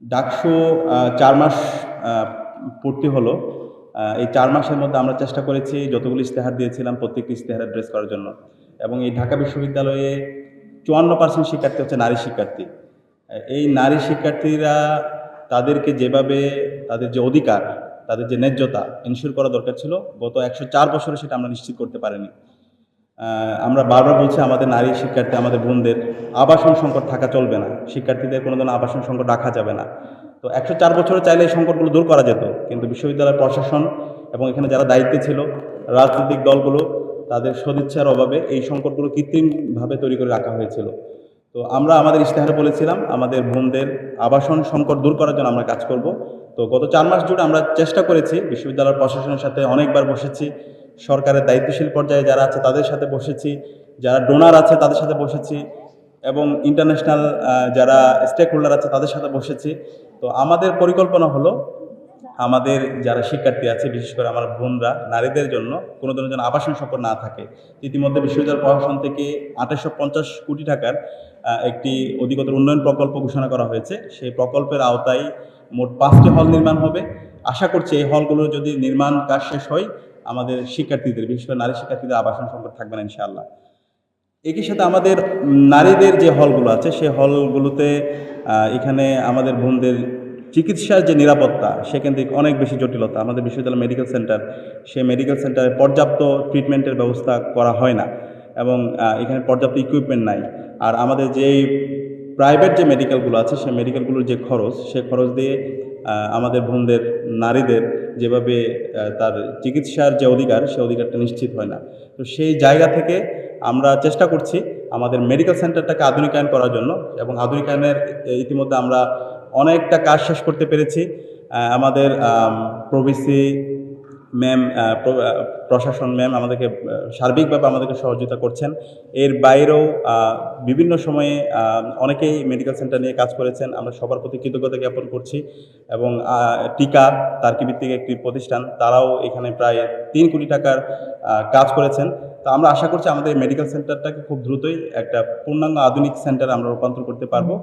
ডাকসু ৪ মাস আ পূর্তি হলো। এই ৪ মাসের মধ্যে আমরা চেষ্টা করেছি যতগুলো ইশতেহার দিয়েছিলাম প্রত্যেকটি ইশতেহার অ্যাড্রেস করার জন্য। এবং এই ঢাকা বিশ্ববিদ্যালয়ে ৫৪% শিক্ষার্থী হচ্ছে নারী শিক্ষার্থী। এই নারী শিক্ষার্থীরা তাদেরকে যেভাবে তাদের যে অধিকার, তাদের যে ন্যায্যতা এনশিওর করা দরকার ছিল, গত ১০৪ বছরে সেটা আমরা নিশ্চিত করতে পারিনি। আমরা বারবার বলছি আমাদের নারী শিক্ষার্থী, আমাদের বোনদের আবাসন সংকট থাকা চলবে না। শিক্ষার্থীদের কোনো ধরনের আবাসন সংকট রাখা যাবে না। তো ১০৪ বছরে চাইলে এই সংকটগুলো দূর করা যেত। কিন্তু বিশ্ববিদ্যালয় প্রশাসন এবং এখানে যারা দায়িত্বে ছিল, রাজনৈতিক দলগুলো তাদের সদিচ্ছার অভাবে এই সংকটগুলো কৃত্রিমভাবে তৈরি করে রাখা হয়েছিল। তো আমরা আমাদের ইশতেহারে বলেছিলাম আমাদের বোনদের আবাসন সংকট দূর করার জন্য আমরা কাজ করব। তো গত ৪ মাস জুড়ে আমরা চেষ্টা করেছি, বিশ্ববিদ্যালয় প্রশাসনের সাথে অনেকবার বসেছি, সরকারের দায়িত্বশীল পর্যায়ে যারা আছে তাদের সাথে বসেছি, যারা ডোনার আছে তাদের সাথে বসেছি এবং ইন্টারন্যাশনাল যারা স্টেক হোল্ডার আছে তাদের সাথে বসেছি। তো আমাদের পরিকল্পনা হলো আমাদের যারা শিক্ষার্থী আছে, বিশেষ করে আমার বোনরা, নারীদের জন্য কোনো ধরনের যেন আবাসন সংকট না থাকে। ইতিমধ্যে বিশ্ববিদ্যালয় প্রশাসন থেকে ২৮৫০ কোটি টাকার একটি অধিকতর উন্নয়ন প্রকল্প ঘোষণা করা হয়েছে। সেই প্রকল্পের আওতায় মোট ৫টি হল নির্মাণ হবে। আশা করছি এই হলগুলোর যদি নির্মাণ কাজ শেষ হয়, আমাদের শিক্ষার্থীদের, বিশেষ করে নারী শিক্ষার্থীদের আবাসন সংকট থাকবে না ইনশাআল্লাহ। একই সাথে আমাদের নারীদের যে হলগুলো আছে, সেই হলগুলোতে এখানে আমাদের বোনদের চিকিৎসার যে নিরাপত্তা, সেখান থেকে অনেক বেশি জটিলতা। আমাদের বিশ্ববিদ্যালয় মেডিকেল সেন্টার, সেই মেডিকেল সেন্টারে পর্যাপ্ত ট্রিটমেন্টের ব্যবস্থা করা হয় না এবং এখানে পর্যাপ্ত ইকুইপমেন্ট নাই। আর আমাদের যেই প্রাইভেট যে মেডিকেলগুলো আছে, সেই মেডিকেলগুলোর যে খরচ, সে খরচ দিয়ে আমাদের বোনদের, নারীদের যেভাবে তার চিকিৎসার যে অধিকার, সে অধিকারটা নিশ্চিত হয় না। তো সেই জায়গা থেকে আমরা চেষ্টা করছি আমাদের মেডিকেল সেন্টারটাকে আধুনিকায়ন করার জন্য এবং আধুনিকায়নের ইতিমধ্যে আমরা অনেকটা কাজ শেষ করতে পেরেছি। আমাদের প্রভিসি ম্যাম, প্রশাসন ম্যাম আমাদেরকে সার্বিকভাবে আমাদেরকে সহযোগিতা করছেন। এর বাইরেও বিভিন্ন সময়ে অনেকেই মেডিকেল সেন্টার নিয়ে কাজ করেছেন। আমরা সবার প্রতি কৃতজ্ঞতা জ্ঞাপন করছি এবং টিকা তার্কিভিত্তিক একটি প্রতিষ্ঠান, তারাও এখানে প্রায় ৩ কোটি টাকার কাজ করেছেন। তো আমরা আশা করছি আমাদের মেডিকেল সেন্টারটাকে খুব দ্রুতই একটা পূর্ণাঙ্গ আধুনিক সেন্টারে আমরা রূপান্তর করতে পারবো।